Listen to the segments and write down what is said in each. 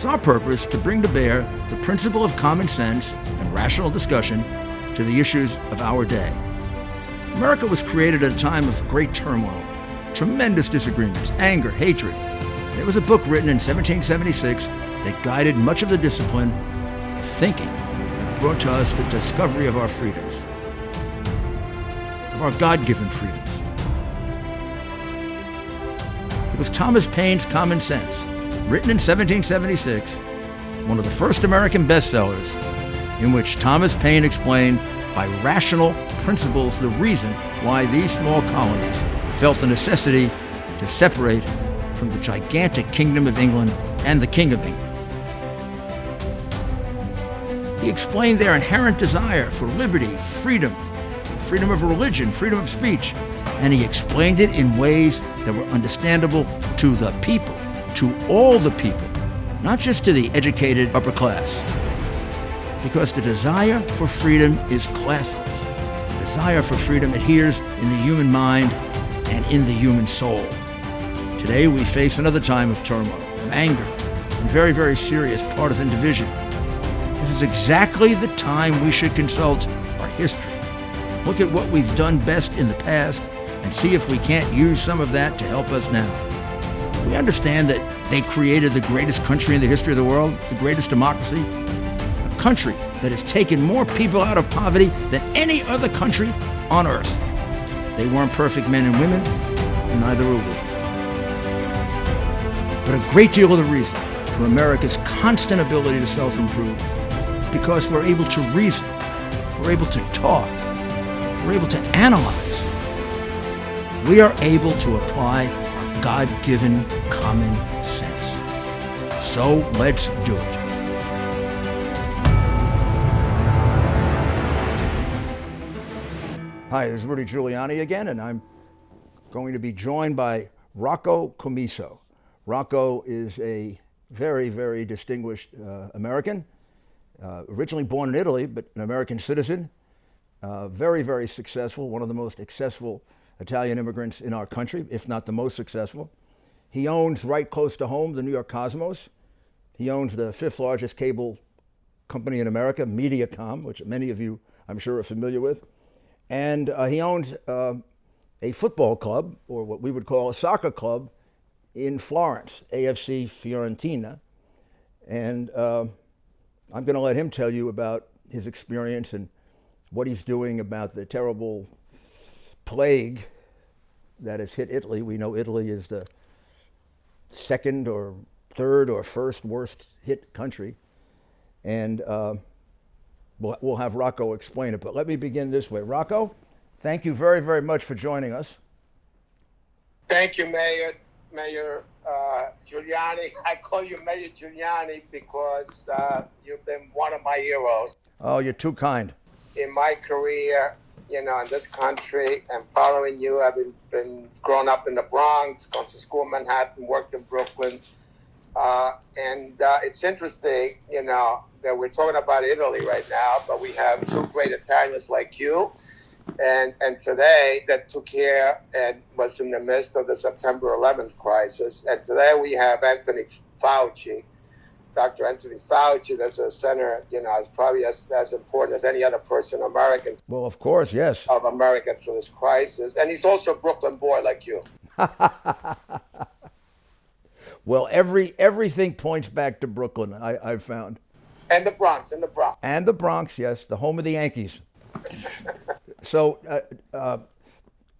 It's our purpose to bring to bear the principle of common sense and rational discussion to the issues of our day. America was created at a time of great turmoil, tremendous disagreements, anger, hatred. There was a book written in 1776 that guided much of the discipline of thinking that brought to us the discovery of our freedoms, of our God-given freedoms. It was Thomas Paine's Common Sense, written in 1776, one of the first American bestsellers, in which Thomas Paine explained by rational principles the reason why these small colonies felt the necessity to separate from the gigantic Kingdom of England and the King of England. He explained their inherent desire for liberty, freedom of religion, freedom of speech, and he explained it in ways that were understandable to the people, to all the people, not just to the educated upper class. Because the desire for freedom is classless. The desire for freedom adheres in the human mind and in the human soul. Today we face another time of turmoil, of anger, and very, very serious partisan division. This is exactly the time we should consult our history. Look at what we've done best in the past and see if we can't use some of that to help us now. We understand that they created the greatest country in the history of the world, the greatest democracy, a country that has taken more people out of poverty than any other country on earth. They weren't perfect men and women, and neither are we. But a great deal of the reason for America's constant ability to self-improve is because we're able to reason, we're able to talk, we're able to analyze. We are able to apply our God-given common sense. So let's do it. Hi, this is Rudy Giuliani again, and I'm going to be joined by Rocco Commisso. Rocco is a very, very distinguished American, originally born in Italy, but an American citizen, very, very successful, one of the most successful Italian immigrants in our country, if not the most successful. He owns, right close to home, the New York Cosmos. He owns the fifth largest cable company in America, Mediacom, which many of you, I'm sure, are familiar with. And he owns a football club, or what we would call a soccer club, in Florence, AFC Fiorentina. And I'm going to let him tell you about his experience and what he's doing about the terrible plague that has hit Italy. We know Italy is the second or third or first worst hit country. And we'll have Rocco explain it. But let me begin this way. Rocco, thank you very, very much for joining us. Thank you, Mayor Giuliani. I call you Mayor Giuliani because you've been one of my heroes. Oh, you're too kind. In my career, in this country, and following you, I've been growing up in the Bronx, gone to school in Manhattan, worked in Brooklyn. And it's interesting, that we're talking about Italy right now, but we have two great Italians like you. And today that took care and was in the midst of the September 11th crisis. And today we have Anthony Fauci, Dr. Anthony Fauci, that's a center, is probably as important as any other person American. Well, of course, yes. Of America through this crisis. And he's also a Brooklyn boy like you. Well, everything points back to Brooklyn, I've found. And the Bronx. And the Bronx, yes, the home of the Yankees. So,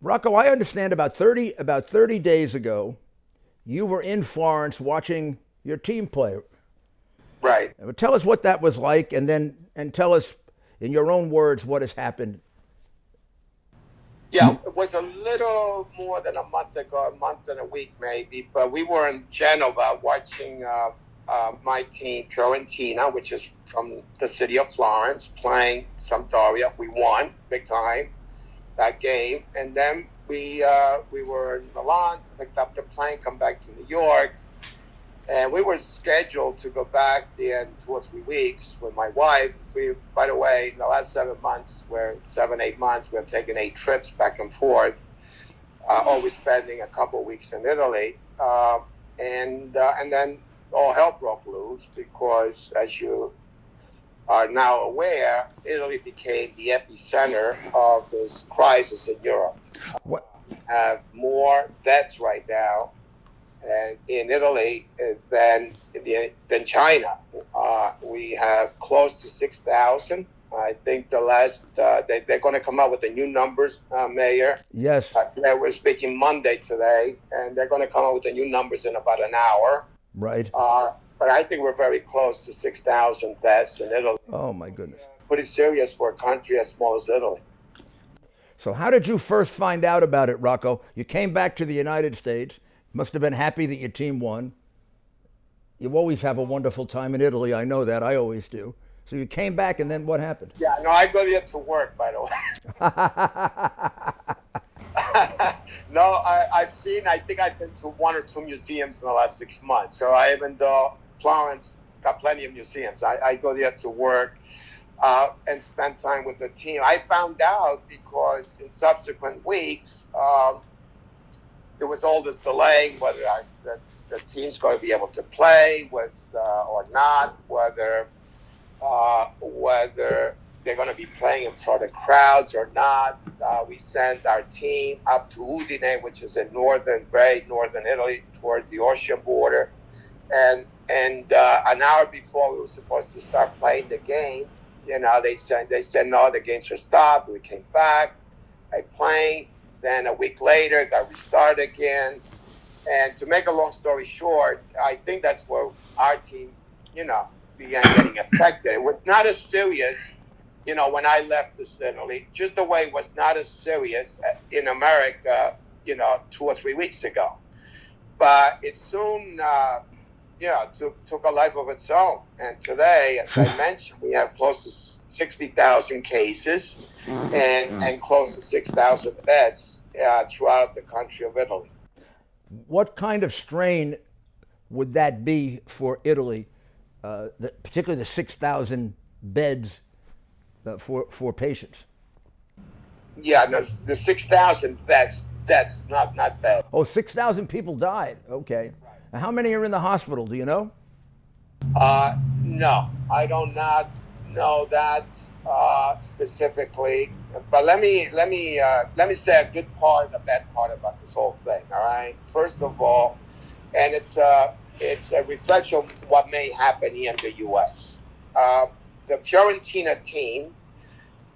Rocco, I understand about 30 days ago, you were in Florence watching your team play. Right. Tell us what that was like, and tell us, in your own words, what has happened. Yeah, it was a little more than a month ago, a month and a week maybe, but we were in Genova watching my team, Fiorentina, which is from the city of Florence, playing Sampdoria. We won big time that game, and then we were in Milan, picked up the plane, come back to New York, and we were scheduled to go back there in 2 or 3 weeks with my wife. By the way, in the last 8 months, we've taken 8 trips back and forth, always spending a couple of weeks in Italy, and then all hell broke loose because, as you are now aware, Italy became the epicenter of this crisis in Europe. What? Have more deaths right now and in Italy than China. We have close to 6,000. I think the last they're going to come out with the new numbers, Mayor. Yes. We're speaking Monday today, and they're going to come out with the new numbers in about an hour. Right. But I think we're very close to 6,000 deaths in Italy. Oh my goodness. Pretty serious for a country as small as Italy. So how did you first find out about it, Rocco? You came back to the United States. Must have been happy that your team won. You always have a wonderful time in Italy. I know that. I always do. So you came back, and then what happened? Yeah, no, I go there to work, by the way. No, I think I've been to 1 or 2 museums in the last 6 months. So even though Florence got plenty of museums, I go there to work and spend time with the team. I found out because in subsequent weeks, there was all this delay, whether the team's going to be able to play with or not, whether they're going to be playing in front of crowds or not. We sent our team up to Udine, which is in very northern Italy, towards the Austrian border. And an hour before we were supposed to start playing the game, they said no, the games are stopped. We came back, I played. Then a week later, it got restarted again. And to make a long story short, I think that's where our team, began getting affected. It was not as serious, when I left this Italy, just the way it was not as serious in America, 2 or 3 weeks ago. But it soon, took a life of its own. And today, as I mentioned, we have close to 60,000 cases and close to 6,000 deaths throughout the country of Italy. What kind of strain would that be for Italy, particularly the 6,000 beds for patients? Yeah, the 6,000, that's not bad. Oh, 6,000 people died. Okay. Now, how many are in the hospital? Do you know? No, I do not know that specifically. But let me say a good part and a bad part about this whole thing. All right. First of all, and it's a reflection of what may happen here in the U.S. The Fiorentina team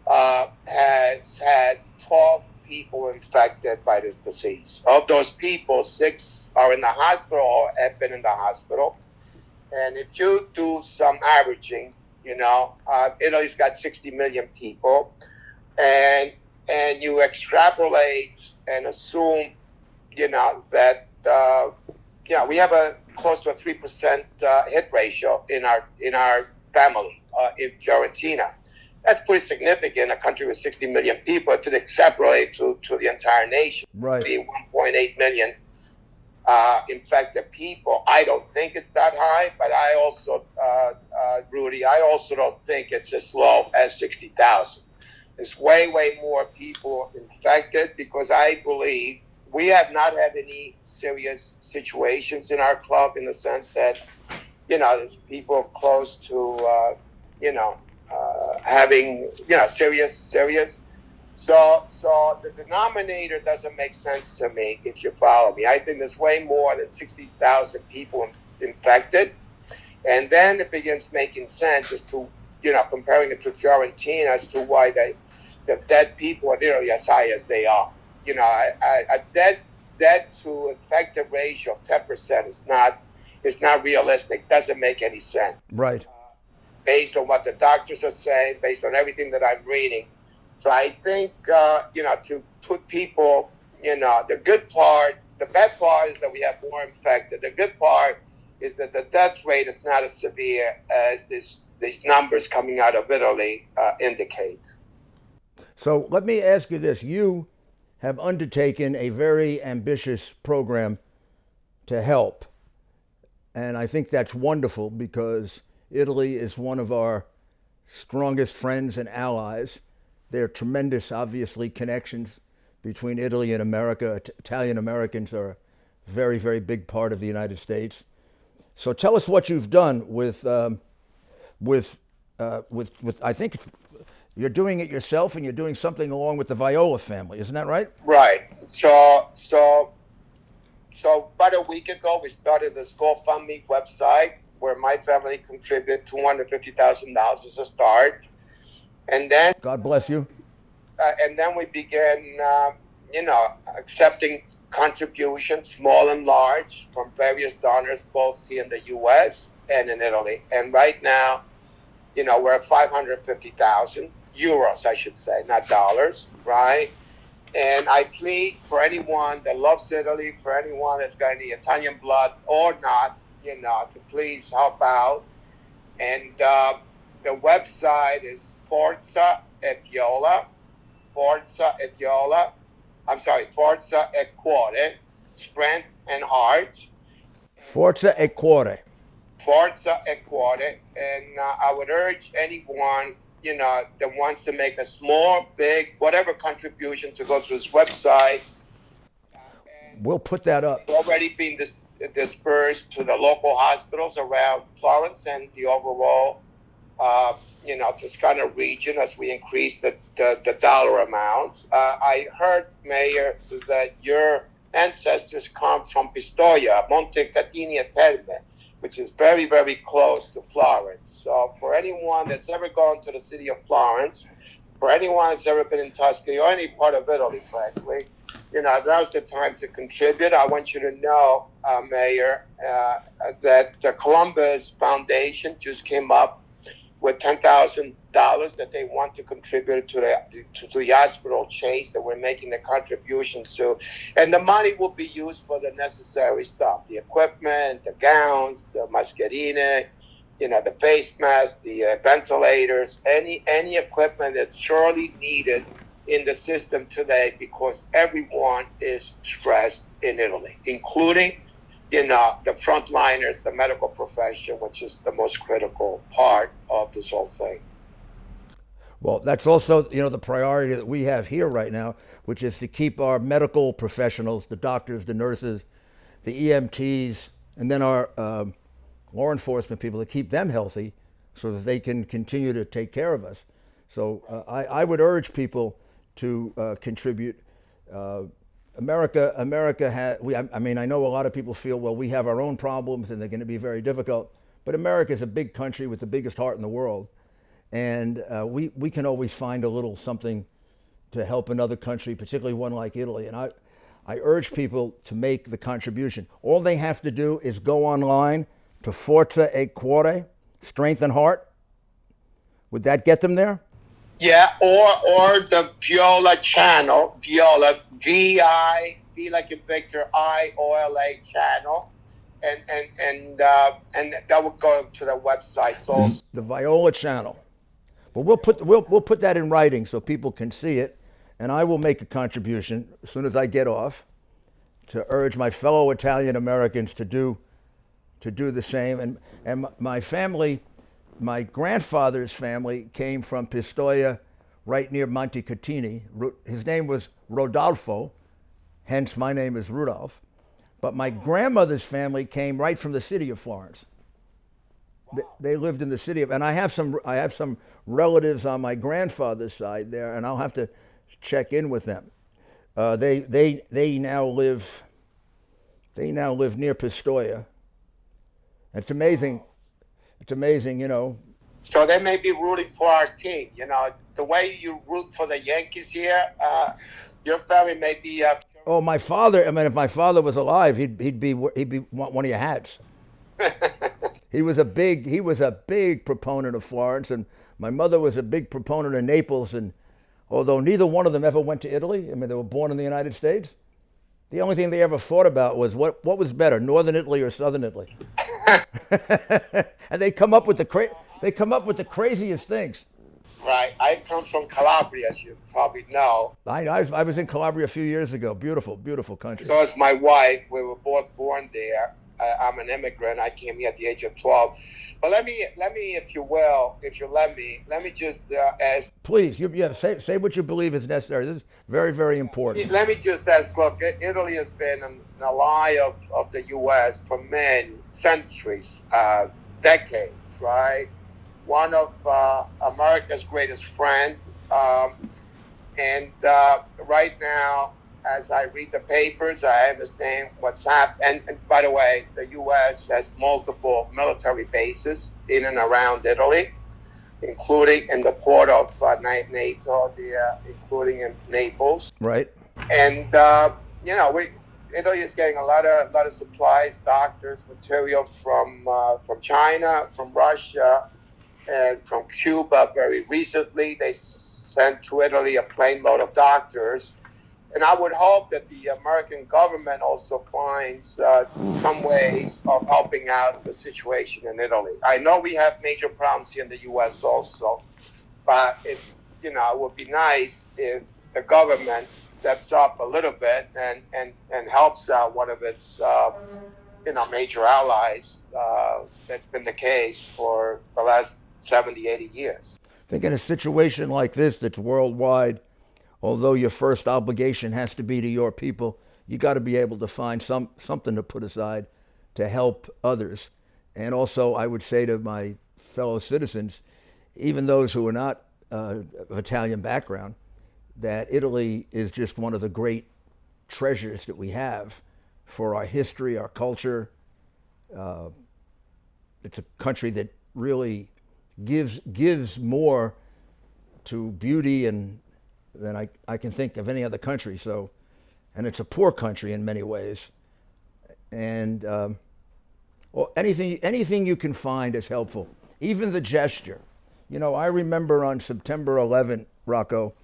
has had 12 people infected by this disease. Of those people, 6 are in the hospital or have been in the hospital. And if you do some averaging, Italy's got 60 million people, and you extrapolate and assume, that we have a close to a 3% hit ratio in our family in Fiorentina. That's pretty significant. A country with 60 million people, to extrapolate to the entire nation, right? 1.8 million infected people. I don't think it's that high, but I also, Rudy, I also don't think it's as low as 60,000. There's way more people infected because I believe we have not had any serious situations in our club in the sense that, there's people close to, having, serious. So the denominator doesn't make sense to me, if you follow me. I think there's way more than 60,000 people infected. And then it begins making sense as to, comparing it to Fiorentina as to why the dead people are nearly as high as they are. A dead to infected ratio of 10% is not realistic. Doesn't make any sense. Right. Based on what the doctors are saying, based on everything that I'm reading. So I think, to put people, the bad part is that we have more infected. The good part is that the death rate is not as severe as these numbers coming out of Italy indicate. So let me ask you this. You have undertaken a very ambitious program to help. And I think that's wonderful because Italy is one of our strongest friends and allies. There are tremendous, obviously, connections between Italy and America. Italian Americans are a very, very big part of the United States. So tell us what you've done with I think you're doing it yourself, and you're doing something along with the Viola family. Isn't that right? Right. So about a week ago, we started this GoFundMe website where my family contributed $250,000 as a start, and then God bless you. we began, accepting contributions, small and large, from various donors, both here in the U.S. and in Italy. And right now, we're at 550,000 euros, I should say, not dollars, right? And I plead for anyone that loves Italy, for anyone that's got any Italian blood or not, to please help out. And the website is Forza e Viola. Forza e Cuore, strength and heart. Forza e Cuore. Forza e Cuore. And I would urge anyone, that wants to make a small, big, whatever contribution to go to this website. We'll put that up. Already been dispersed to the local hospitals around Florence and the overall, Toscana region as we increase the dollar amount. I heard, Mayor, that your ancestors come from Pistoia, Montecatini Terme, which is very, very close to Florence. So for anyone that's ever gone to the city of Florence, for anyone that's ever been in Tuscany or any part of Italy, frankly, now's the time to contribute. I want you to know, Mayor, that the Columbus Foundation just came up with $10,000 that they want to contribute to the hospital chains that we're making the contributions to. And the money will be used for the necessary stuff, the equipment, the gowns, the mascherine, the face mask, the ventilators, any equipment that's surely needed in the system today, because everyone is stressed in Italy, including the frontliners, the medical profession, which is the most critical part of this whole thing. Well, that's also, the priority that we have here right now, which is to keep our medical professionals, the doctors, the nurses, the EMTs, and then our law enforcement people, to keep them healthy so that they can continue to take care of us. So I would urge people to contribute. America has, I know a lot of people feel, well, we have our own problems and they're going to be very difficult, but America is a big country with the biggest heart in the world. And we can always find a little something to help another country, particularly one like Italy. And I urge people to make the contribution. All they have to do is go online to Forza e Cuore, strength and heart. Would that get them there? Yeah, or the Viola channel, Viola, V like in Victor, IOLA channel, and that would go to the website. So the Viola channel. Well, we'll put that in writing so people can see it, and I will make a contribution as soon as I get off to urge my fellow Italian Americans to do the same. And my family. My grandfather's family came from Pistoia, right near Montecatini. His name was Rodolfo, hence my name is Rudolph. But my grandmother's family came right from the city of Florence. Wow. They lived in the city of, and I have some relatives on my grandfather's side there, and I'll have to check in with them. They now live near Pistoia. It's amazing. It's amazing, So they may be rooting for our team. The way you root for the Yankees here, your family may be. Oh, my father! If my father was alive, he'd be one of your hats. He was a big proponent of Florence, and my mother was a big proponent of Naples. And although neither one of them ever went to Italy, they were born in the United States. The only thing they ever thought about was what was better, Northern Italy or Southern Italy. And they come up with the craziest things. Right. I come from Calabria, as you probably know. I was in Calabria a few years ago. Beautiful, beautiful country. So is my wife. We were both born there. I'm an immigrant. I came here at the age of 12. But let me, if you will, if you let me just ask. Please, say what you believe is necessary. This is very, very important. Let me just ask. Look, Italy has been an ally of the U.S. for many centuries, decades, right? One of America's greatest friends. And right now, as I read the papers, I understand what's happened. And by the way, the U.S. has multiple military bases in and around Italy, including in the port of NATO, including in Naples. Right. And Italy is getting a lot of supplies, doctors, material from China, from Russia, and from Cuba. Very recently, they sent to Italy a plane load of doctors. And I would hope that the American government also finds some ways of helping out the situation in Italy. I know we have major problems here in the U.S. also, but it would be nice if the government steps up a little bit and helps out one of its major allies. That's been the case for the last 70, 80 years. I think in a situation like this that's worldwide, although your first obligation has to be to your people, you got to be able to find something to put aside to help others. And also, I would say to my fellow citizens, even those who are not of Italian background, that Italy is just one of the great treasures that we have for our history, our culture. It's a country that really gives more to beauty and than I can think of any other country. So, and it's a poor country in many ways. And anything you can find is helpful, even the gesture. I remember on September 11th, Rocco,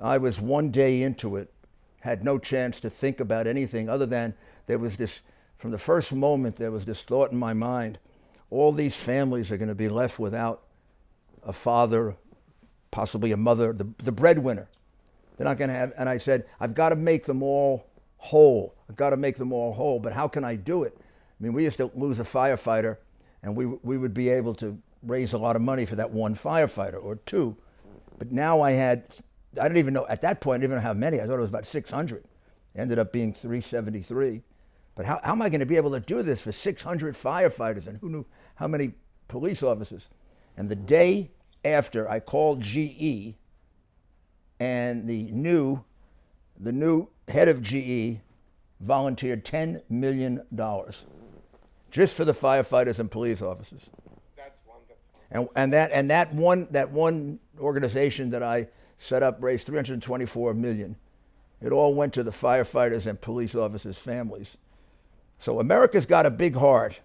I was one day into it, had no chance to think about anything other than there was this, from the first moment, there was this thought in my mind, all these families are going to be left without a father, possibly a mother, the breadwinner. They're not going to have, and I said, I've got to make them all whole. I've got to make them all whole, but how can I do it? I mean, we used to lose a firefighter, and we would be able to raise a lot of money for that one firefighter or two. But now I didn't even know, at that point, I didn't even know how many. I thought it was about 600. It ended up being 373. But how am I going to be able to do this for 600 firefighters? And who knew how many police officers? And the day after, I called GE, and the new head of GE volunteered $10 million just for the firefighters and police officers. That's wonderful. And that one organization that I set up raised $324 million. It all went to the firefighters and police officers' families. So America's got a big heart.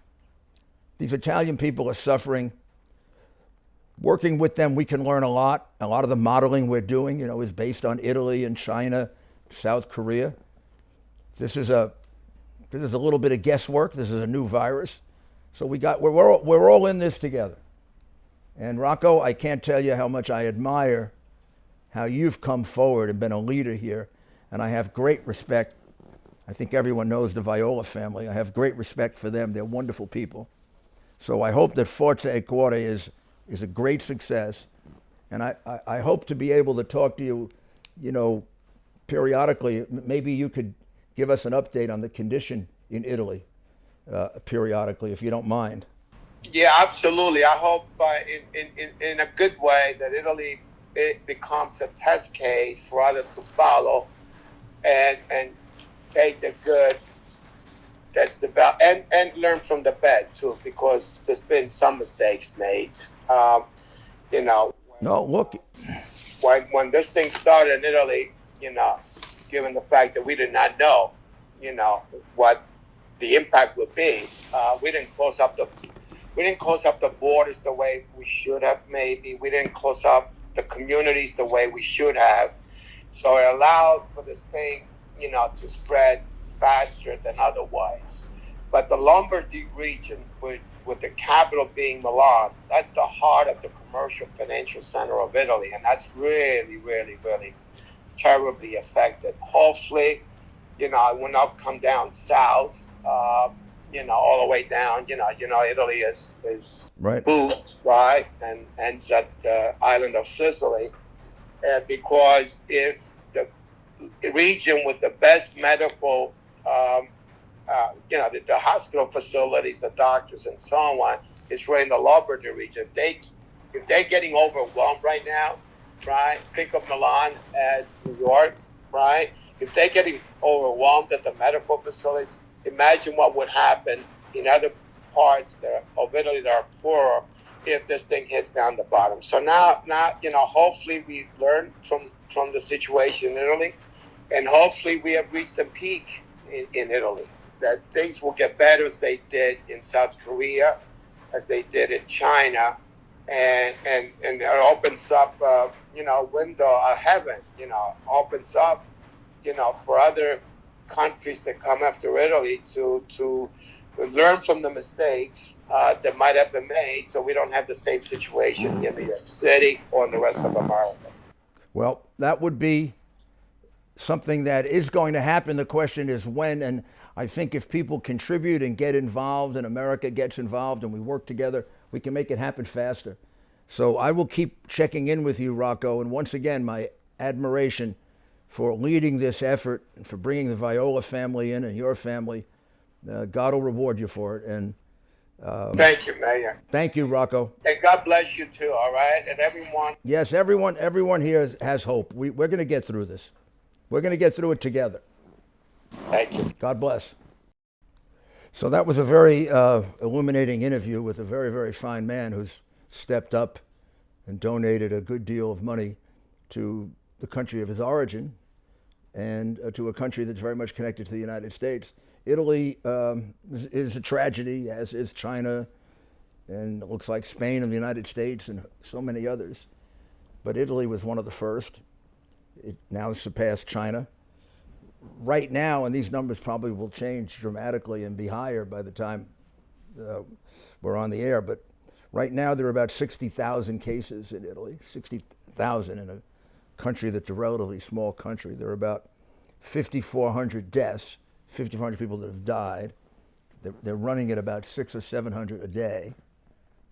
These Italian people are suffering. Working with them, we can learn a lot. A lot of the modeling we're doing, is based on Italy and China, South Korea. This is a little bit of guesswork. This is a new virus. So we're all in this together. And Rocco, I can't tell you how much I admire how you've come forward and been a leader here. And I have great respect. I think everyone knows the Viola family. I have great respect for them. They're wonderful people. So I hope that Forza Equore is a great success. And I hope to be able to talk to you, periodically. Maybe you could give us an update on the condition in Italy periodically, if you don't mind. Yeah, absolutely. I hope in a good way that Italy becomes a test case for others to follow and take the good that's developed and learn from the bad too, because there's been some mistakes made. No, look. When this thing started in Italy, given the fact that we did not know, what the impact would be, we didn't close up the borders the way we should have. Maybe we didn't close up the communities the way we should have. So it allowed for this thing, to spread faster than otherwise. But the Lombardy region, with the capital being Milan, that's the heart of the commercial financial center of Italy, and that's really, really, really terribly affected. Hopefully, it will not come down south. all the way down. Italy is Right. boot, right, and ends at the island of Sicily. Because if the region with the best medical, the hospital facilities, the doctors, and so on, is right in the Lombardy region. If they're getting overwhelmed right now, right? Think of Milan as New York, right? If they're getting overwhelmed at the medical facilities, imagine what would happen in other parts of Italy that are poorer if this thing hits down the bottom. So now, hopefully we learn from the situation in Italy, and hopefully we have reached a peak in Italy, that things will get better as they did in South Korea, as they did in China, and it opens up, window of heaven, opens up, for other countries that come after Italy to learn from the mistakes that might have been made, so we don't have the same situation in New York City or in the rest of America. Well, that would be something that is going to happen. The question is when, and I think if people contribute and get involved, and America gets involved, and we work together, we can make it happen faster. So I will keep checking in with you, Rocco, and once again, my admiration for leading this effort and for bringing the Viola family in and your family. God will reward you for it. And thank you, Mayor. Thank you, Rocco. And God bless you too, all right? And everyone. Yes, everyone here has hope. We're going to get through this. We're going to get through it together. Thank you. God bless. So that was a very illuminating interview with a very, very fine man who's stepped up and donated a good deal of money to the country of his origin and to a country that's very much connected to the United States. Italy is a tragedy, as is China, and it looks like Spain and the United States and so many others. But Italy was one of the first. It now surpassed China. Right now, and these numbers probably will change dramatically and be higher by the time we're on the air, but right now there are about 60,000 cases in Italy, 60,000 in a country that's a relatively small country. There are about 5,400 deaths, 5,400 people that have died. They're running at about 600 or 700 a day.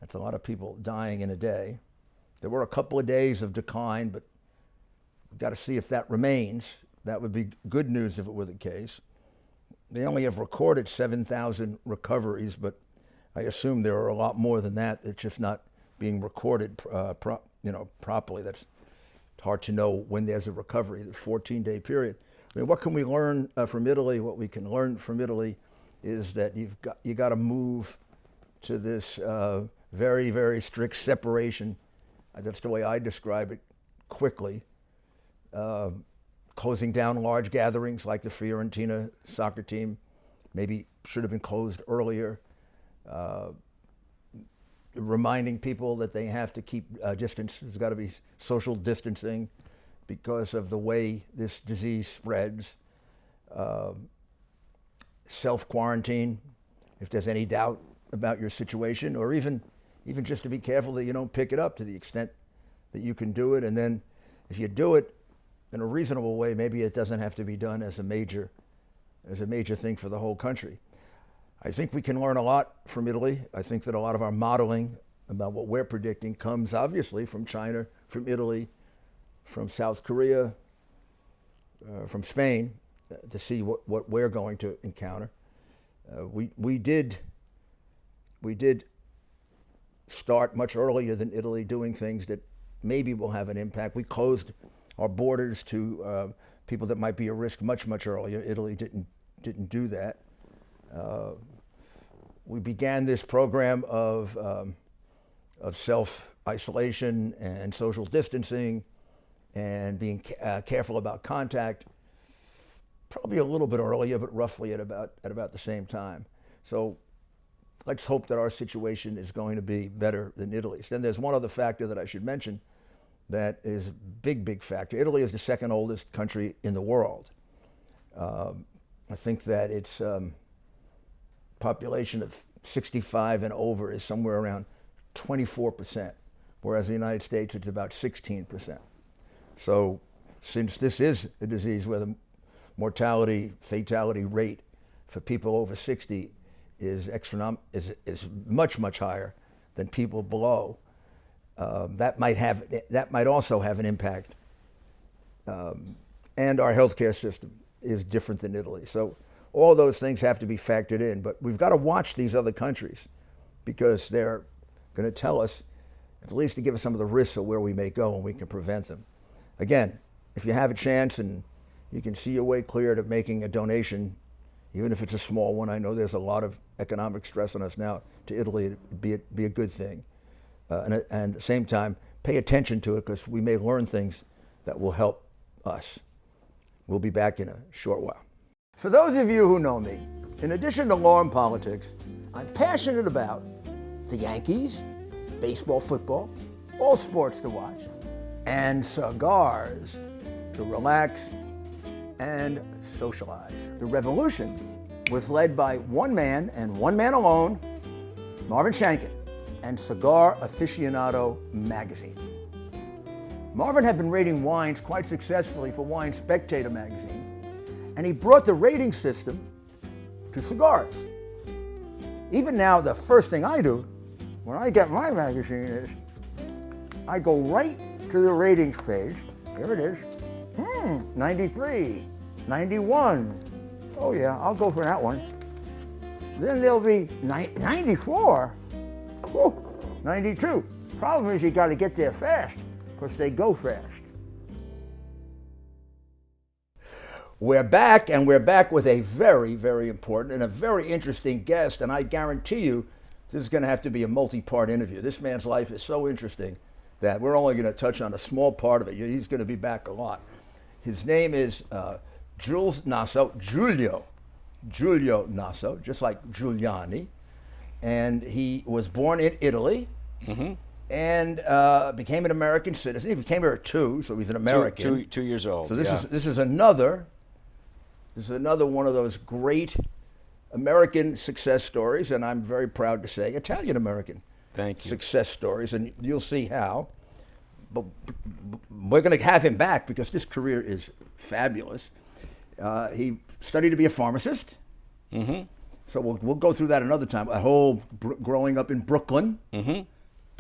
That's a lot of people dying in a day. There were a couple of days of decline, but we've got to see if that remains. That would be good news if it were the case. They only have recorded 7,000 recoveries, but I assume there are a lot more than that. It's just not being recorded properly. That's hard to know when there's a recovery, the 14-day period. I mean, what can we learn from Italy? What we can learn from Italy is that you got to move to this very, very strict separation. That's the way I describe it, quickly. Closing down large gatherings like the Fiorentina soccer team maybe should have been closed earlier. Reminding people that they have to keep distance. There's got to be social distancing because of the way this disease spreads. Self-quarantine if there's any doubt about your situation, or even just to be careful that you don't pick it up to the extent that you can do it. And then if you do it in a reasonable way, maybe it doesn't have to be done as a major thing for the whole country. I think we can learn a lot from Italy. I think that a lot of our modeling about what we're predicting comes obviously from China, from Italy, from South Korea, from Spain, to see what we're going to encounter. We did start much earlier than Italy doing things that maybe will have an impact. We closed our borders to people that might be at risk much earlier. Italy didn't do that. We began this program of self-isolation and social distancing and being careful about contact, probably a little bit earlier, but roughly at about the same time. So let's hope that our situation is going to be better than Italy's. Then there's one other factor that I should mention that is a big factor. Italy is the second oldest country in the world. I think that its population of 65 and over is somewhere around 24%, whereas in the United States it's about 16%. So since this is a disease where the mortality, fatality rate for people over 60 is much, much higher than people below. That might also have an impact. And our healthcare system is different than Italy. So all those things have to be factored in. But we've got to watch these other countries because they're going to tell us, at least to give us some of the risks of where we may go and we can prevent them. Again, if you have a chance and you can see your way clear to making a donation, even if it's a small one, I know there's a lot of economic stress on us now, to Italy, it'd be a good thing. And at the same time, pay attention to it because we may learn things that will help us. We'll be back in a short while. For those of you who know me, in addition to law and politics, I'm passionate about the Yankees, baseball, football, all sports to watch, and cigars to relax and socialize. The revolution was led by one man and one man alone, Marvin Shanken, and Cigar Aficionado magazine. Marvin had been rating wines quite successfully for Wine Spectator magazine, and he brought the rating system to cigars. Even now, the first thing I do when I get my magazine is I go right to the ratings page. Here it is. 93, 91. Oh yeah, I'll go for that one. Then there'll be 94. Oh, 92. Problem is you got to get there fast because they go fast. We're back, and we're back with a very, very important and a very interesting guest, and I guarantee you this is going to have to be a multi-part interview. This man's life is so interesting that we're only going to touch on a small part of it. He's going to be back a lot. His name is Jules Nasso, Giulio Nasso, just like Giuliani, and he was born in Italy. Mm-hmm. And became an American citizen. He came here at 2, so he's an American. Two years old. So this is another one of those great American success stories, and I'm very proud to say Italian American success stories, and you'll see how. But we're going to have him back because this career is fabulous. He studied to be a pharmacist. Mm-hmm. So we'll go through that another time. A whole growing up in Brooklyn. Mm-hmm.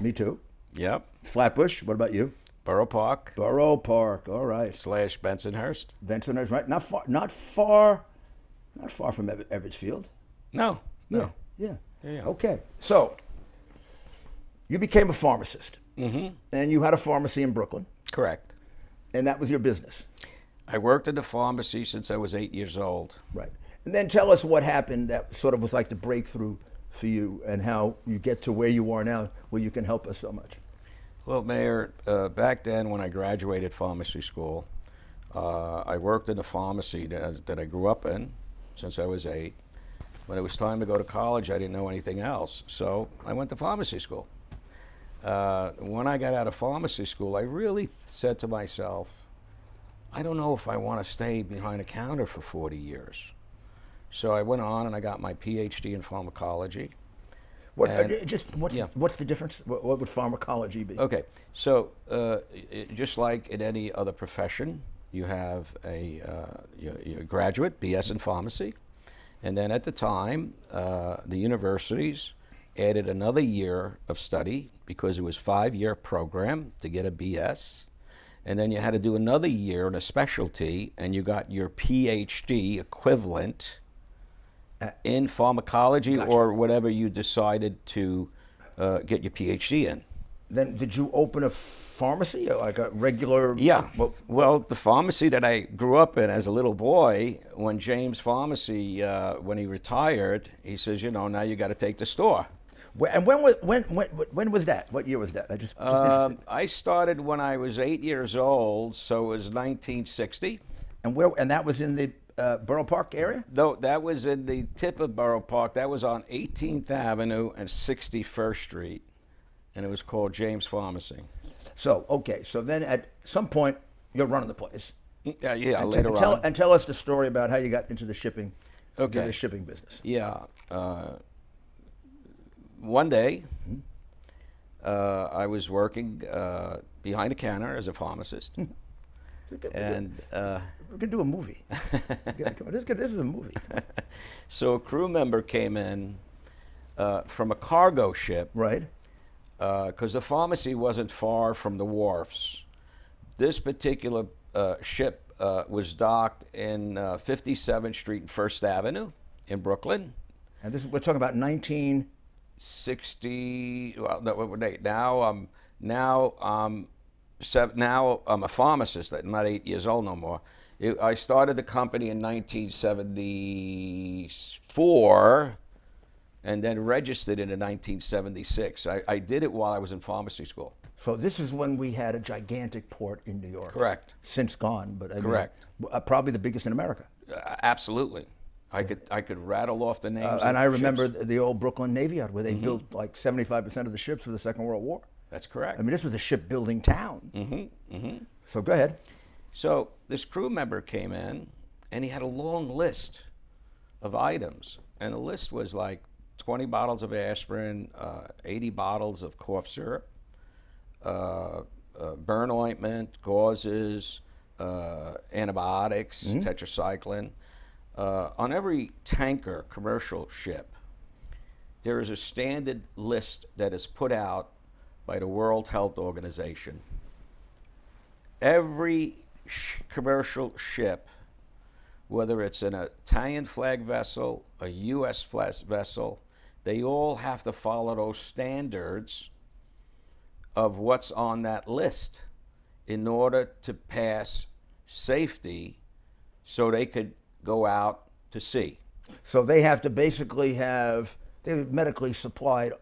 Me too. Yep. Flatbush. What about you? Borough Park. Borough Park. All right. / Bensonhurst. Bensonhurst, right? Not far from Edwardsfield. No. Yeah. Yeah. Okay. So you became a pharmacist, Mm-hmm. and you had a pharmacy in Brooklyn, Correct. and that was your business, I worked in the pharmacy since I was 8 years old. right? And then tell us what happened that sort of was like the breakthrough for you, and how you get to where you are now, where you can help us so much. Well, Mayor, back then when I graduated pharmacy school, I worked in the pharmacy that I grew up in since I was 8. When it was time to go to college, I didn't know anything else, so I went to pharmacy school. When I got out of pharmacy school, I really said to myself, I don't know if I want to stay behind a counter for 40 years. So I went on and I got my PhD in pharmacology. What's the difference? What would pharmacology be? Okay, so just like in any other profession, you have you're a graduate, BS in pharmacy, and then at the time, the universities added another year of study because it was a 5-year program to get a BS, and then you had to do another year in a specialty, and you got your PhD equivalent in pharmacology. Gotcha. Or whatever you decided to get your PhD in. Then did you open a pharmacy, like a regular? Yeah. Well, the pharmacy that I grew up in as a little boy, when James Pharmacy, when he retired, he says, now you got to take the store. And when was that? What year was that? I started when I was 8 years old, so it was 1960. And that was in the Borough Park area? No, that was in the tip of Borough Park. That was on 18th Avenue and 61st Street, and it was called James Pharmacy. So, okay. So then at some point, you're running the place. Yeah, and later on. And tell us the story about how you got into the shipping, Okay. into the shipping business. Yeah. One day, I was working behind a counter as a pharmacist. And we could do a movie. This is a movie. So a crew member came in from a cargo ship, Right. because the pharmacy wasn't far from the wharfs. This particular ship was docked in 57th Street and First Avenue in Brooklyn. And this is, we're talking about 60. Well, no, wait. Now I'm a pharmacist. I'm not 8 years old no more. I started the company in 1974, and then registered it in 1976. I did it while I was in pharmacy school. So this is when we had a gigantic port in New York. Correct. Since gone, but I mean, Correct. Probably the biggest in America. Absolutely. I could rattle off the names. And I of remember ships. the old Brooklyn Navy Yard where they built like 75% of the ships for the Second World War. That's correct. I mean, this was a shipbuilding town. So go ahead. So this crew member came in, and he had a long list of items, and the list was like 20 bottles of aspirin, 80 bottles of cough syrup, burn ointment, gauzes, antibiotics, tetracycline. On every tanker, commercial ship, there is a standard list that is put out by the World Health Organization. Every commercial ship, whether it's an Italian flag vessel, a U.S. flag vessel, they all have to follow those standards of what's on that list in order to pass safety so they could go out to sea. So they have to basically they're medically supplied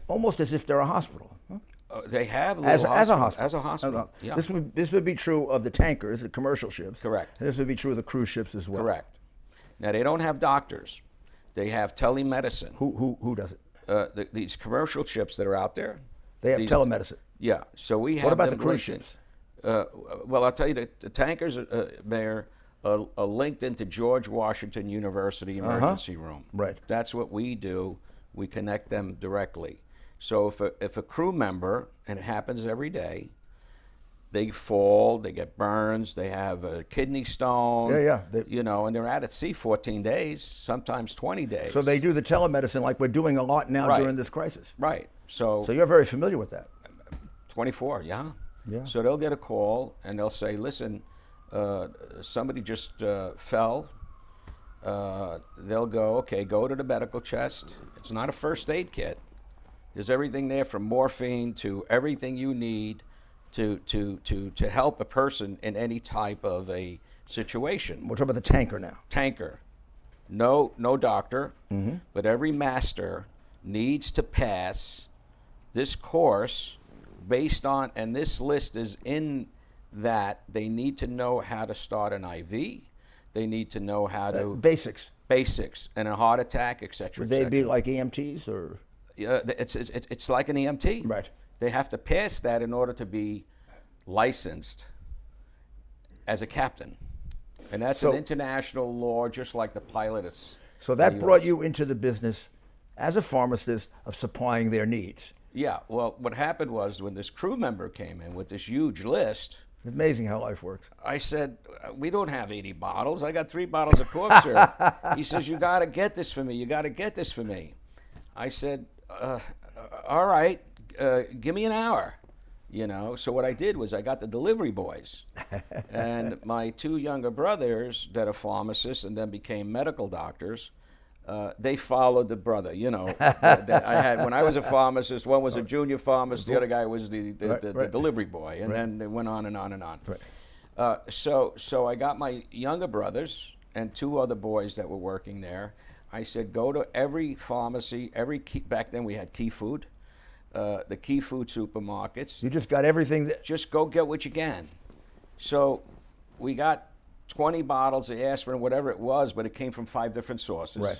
almost as if they're a hospital. Huh? They have As a hospital. As a hospital. Yeah. This would be true of the tankers, the commercial ships. Correct. And this would be true of the cruise ships as well. Correct. Now they don't have doctors. They have telemedicine. Who does it? These commercial ships that are out there. They have telemedicine. Yeah. So we have. What about them the cruise linked ships? Well, I'll tell you that the tankers, Mayor, are linked into George Washington University emergency room. Right. That's what we do. We connect them directly. So if a crew member, and it happens every day, they fall, they get burns, they have a kidney stone. Yeah. And they're out at sea 14 days, sometimes 20 days. So they do the telemedicine like we're doing a lot now Right. during this crisis. Right. So you're very familiar with that. 24, yeah. Yeah. So they'll get a call and they'll say, listen, somebody just fell. They'll go, okay, go to the medical chest. It's not a first aid kit. There's everything there from morphine to everything you need to help a person in any type of a situation. We're talking about the tanker now. Tanker. No doctor, but every master needs to pass this course based on, and this list is in that they need to know how to start an IV. They need to know how to Basics. and a heart attack, etc. Would they be like EMTs or? It's like an EMT. Right. They have to pass that in order to be licensed as a captain, and that's an international law, just like the pilot is. So that brought you into the business as a pharmacist of supplying their needs. Yeah. Well, what happened was when this crew member came in with this huge list. Amazing how life works. I said, we don't have 80 bottles. I got 3 bottles of cough syrup. He says, you got to get this for me. You got to get this for me. I said, all right, give me an hour. So what I did was I got the delivery boys. And my 2 younger brothers that are pharmacists and then became medical doctors, they followed the brother, that I had when I was a pharmacist. One was a junior pharmacist, the other guy was the delivery boy, and then it went on and on and on. Right. So I got my younger brothers and 2 other boys that were working there. I said, go to every pharmacy, back then we had Key Food, the Key Food supermarkets. You just got everything. Just go get what you can. So we got 20 bottles of aspirin, whatever it was, but it came from 5 different sources. Right.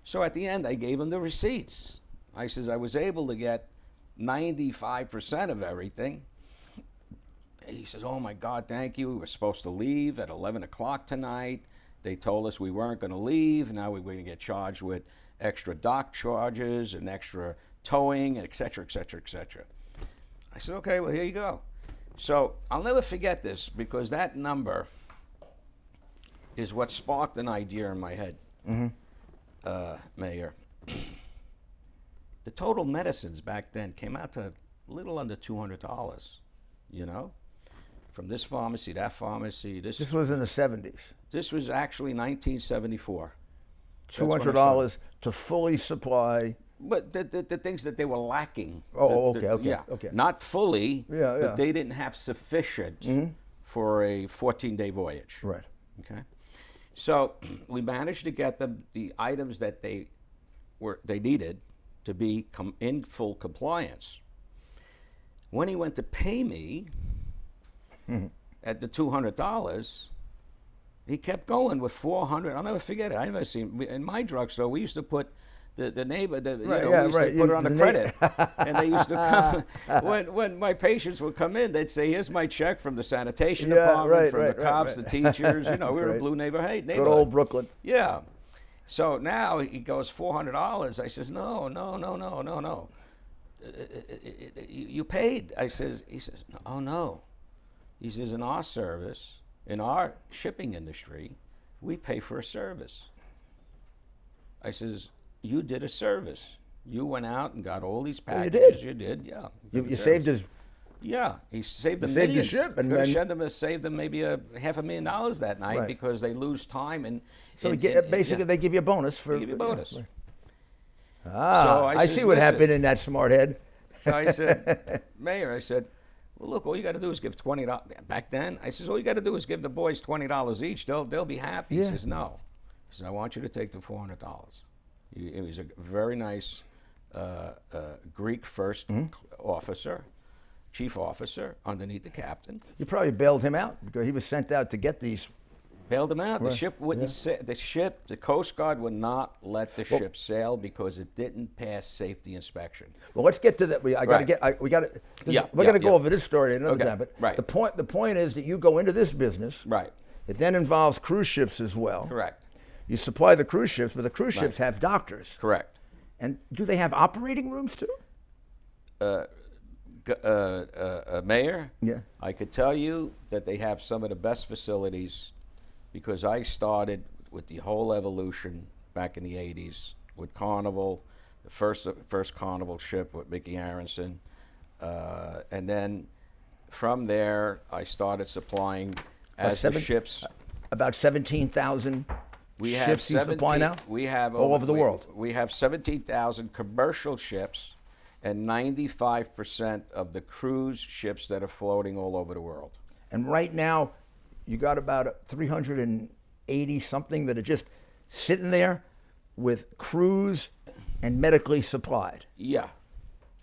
So at the end, I gave him the receipts. I says, I was able to get 95% of everything. And he says, oh my God, thank you. We were supposed to leave at 11 o'clock tonight. They told us we weren't going to leave. Now we're going to get charged with extra dock charges and extra towing, et cetera, et cetera, et cetera. I said, okay, well, here you go. So I'll never forget this because that number is what sparked an idea in my head, Mayor. the total medicines back then came out to a little under $200, you know? From this pharmacy, that pharmacy, This was in the 70s. This was actually 1974. $200 to fully supply. But the things that they were lacking. Oh, the- okay. Yeah, Okay. not fully, Yeah, yeah. but they didn't have sufficient for a 14-day voyage. Right. Okay. So we managed to get them the items that they needed to be in full compliance. When he went to pay me at the $200, he kept going with $400. I'll never forget it. I never seen in my drugstore. We used to put the neighbor, we used to put it on the credit, and they used to come when my patients would come in. They'd say, "Here's my check from the sanitation department, from the cops, the teachers." You know, we were a blue neighborhood. Good old Brooklyn. Yeah. So now he goes $400. I says, no. You paid. He says, oh no. He says, in our service, in our shipping industry, we pay for a service. I says, you did a service. You went out and got all these packages. You did, yeah. You saved his. Yeah, he saved them Saved the millions. ship, and Saved them maybe $500,000 that night Right. because they lose time and. So basically, they give you a bonus for. They give you a bonus. Yeah, right. Ah, So I says, see what "Listen." happened in that smart head. So I said, Mayor, I said, well, look, all you got to do is give $20. Back then, I says, all you got to do is give the boys $20 each. They'll be happy. Yeah. He says, no. He says, I want you to take the $400. He was a very nice Greek first officer, chief officer, underneath the captain. You probably bailed him out because he was sent out to get these. Bailed him out. Right. The ship wouldn't. The Coast Guard would not let the ship sail because it didn't pass safety inspection. Well, let's get to that. We got to Right. get. We got to. Yeah, We're yeah, going to go yeah. over this story another Okay, time. But right. the point is that you go into this business. Right. It then involves cruise ships as well. Correct. You supply the cruise ships, but the cruise Right. ships have doctors. Correct. And do they have operating rooms too? Mayor, Yeah. I could tell you that they have some of the best facilities because I started with the whole evolution back in the 80s with Carnival, the first Carnival ship with Mickey Aronson. And then from there, I started supplying as the ships. About 17,000 ships you supply now? We have all over the world. We have 17,000 commercial ships and 95% of the cruise ships that are floating all over the world. And right now, you got about 380 something that are just sitting there with crews and medically supplied. Yeah,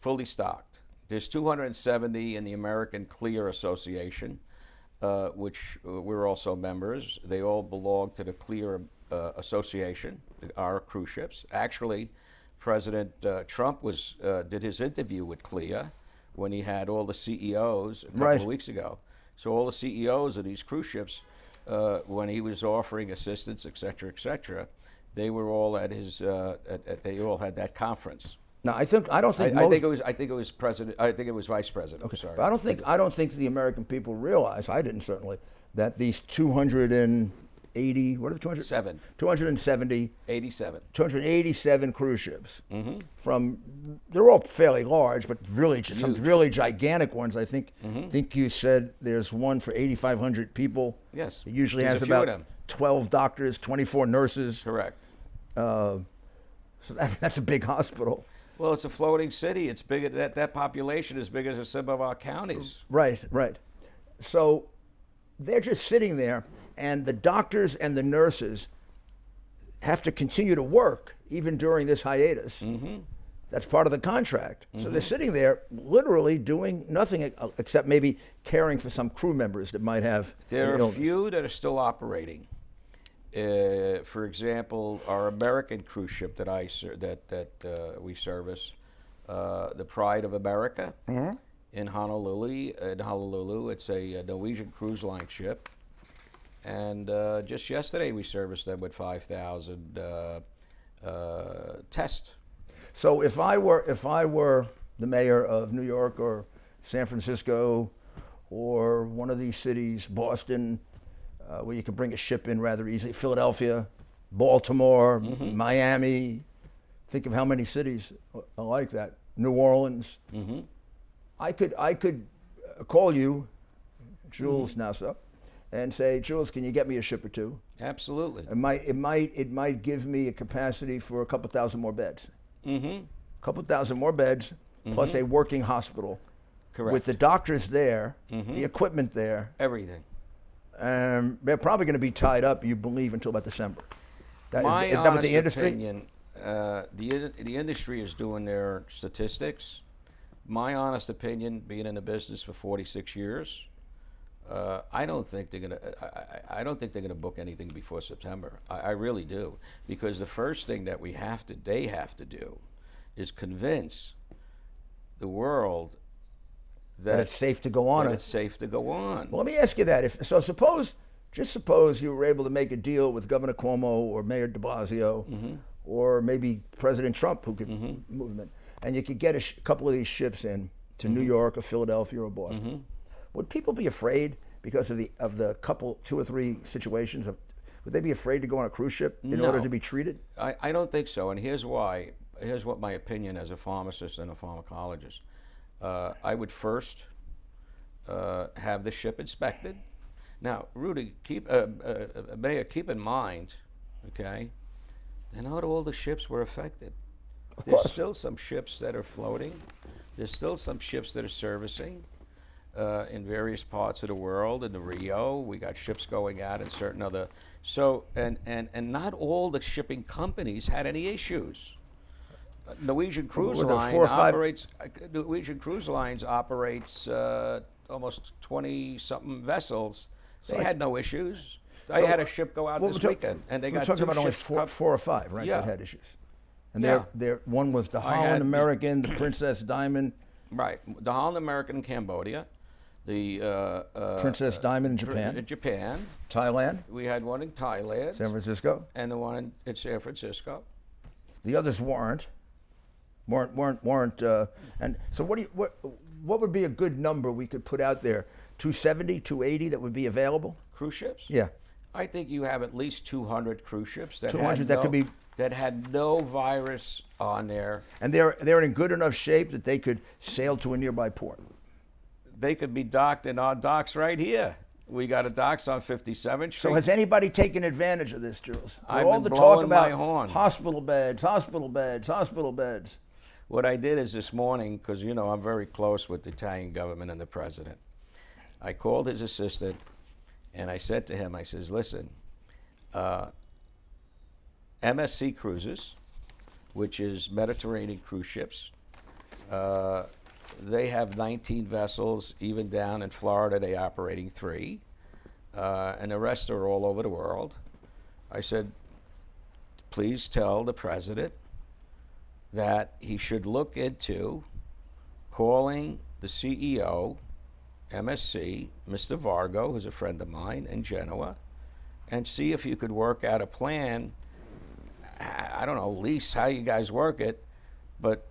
fully stocked. There's 270 in the American Clear Association, which we're also members. They all belong to the Clear Association, our cruise ships. Actually, President Trump did his interview with Clear when he had all the CEOs a couple Right. of weeks ago. So all the CEOs of these cruise ships, when he was offering assistance, et cetera, they were all at his. They all had that conference. Now, I think I think it was president. I think it was vice president. Okay. Sorry. But I don't think the American people realize, I didn't certainly, that these 280, what are the 200? 270, 87. 287 cruise ships. They're all fairly large, but really some really gigantic ones. I think you said there's one for 8,500 people. Yes. It usually There's has a few of about them. 12 doctors, 24 nurses. Correct. So that's a big hospital. Well, it's a floating city. It's bigger. That population is bigger than some of our counties. Right. So they're just sitting there, and the doctors and the nurses have to continue to work even during this hiatus. That's part of the contract. So they're sitting there literally doing nothing except maybe caring for some crew members that might have There an are a illness. few that are still operating. For example, our American cruise ship that we service, the Pride of America, in Honolulu. It's a Norwegian cruise line ship, and just yesterday we serviced them with 5,000 tests. So if I were the mayor of New York or San Francisco or one of these cities, Boston, where you can bring a ship in rather easily, Philadelphia, Baltimore, Miami, think of how many cities are like that. New Orleans. Mm-hmm. I could call you, Jules Nasso, and say, Jules, can you get me a ship or two? Absolutely. It might give me a capacity for a couple thousand more beds. Mm-hmm. A couple thousand more beds, plus a working hospital. Correct. With the doctors there, the equipment there. Everything. They're probably going to be tied up, you believe, until about December. My is that what the industry? opinion, the industry is doing their statistics. My honest opinion, being in the business for 46 years, I don't think they're gonna. I don't think they're gonna book anything before September. I really do, because the first thing that they have to do, is convince the world that it's safe to go on. That it's safe to go on. Well, let me ask you that. Just suppose you were able to make a deal with Governor Cuomo or Mayor de Blasio, or maybe President Trump, who could move them in, and you could get a couple of these ships in to New York or Philadelphia or Boston. Would people be afraid because of the couple, 2 or 3 situations? Would they be afraid to go on a cruise ship in order to be treated? I don't think so, and here's why. Here's what my opinion as a pharmacist and a pharmacologist. I would first have the ship inspected. Now, Rudy, Mayor, keep in mind, okay, that not all the ships were affected. There's still some ships that are floating. There's still some ships that are servicing in various parts of the world. In the Rio, we got ships going out in certain other. So, and not all the shipping companies had any issues. Norwegian Cruise Lines operates almost 20-something vessels. They had no issues. They had a ship go out this weekend, and they got 2 ships. We're talking about only 4 or 5, right? Yeah. That had issues. And one was the Holland American, the Princess Diamond. Right, the Holland American in Cambodia, the Princess Diamond in Japan. In Japan. Thailand. We had one in Thailand. San Francisco. And the one in San Francisco. The others weren't. And so what would be a good number we could put out there? 270, 280 that would be available? Cruise ships? Yeah. I think you have at least 200 cruise ships that 200 that could be that had no virus on there. And they're in good enough shape that they could sail to a nearby port. They could be docked in our docks right here. We got a docks on 57th Street. So has anybody taken advantage of this, Jules? I've all been the talk blowing about my horn. hospital beds, hospital beds, hospital beds. What I did is this morning, because I'm very close with the Italian government and the president, I called his assistant and I said to him, I says, listen, MSC Cruises, which is Mediterranean cruise ships, they have 19 vessels. Even down in Florida, they're operating 3, and the rest are all over the world. I said, please tell the president that he should look into calling the CEO, MSC, Mr. Vargo, who's a friend of mine in Genoa, and see if you could work out a plan. I don't know, lease how you guys work it, but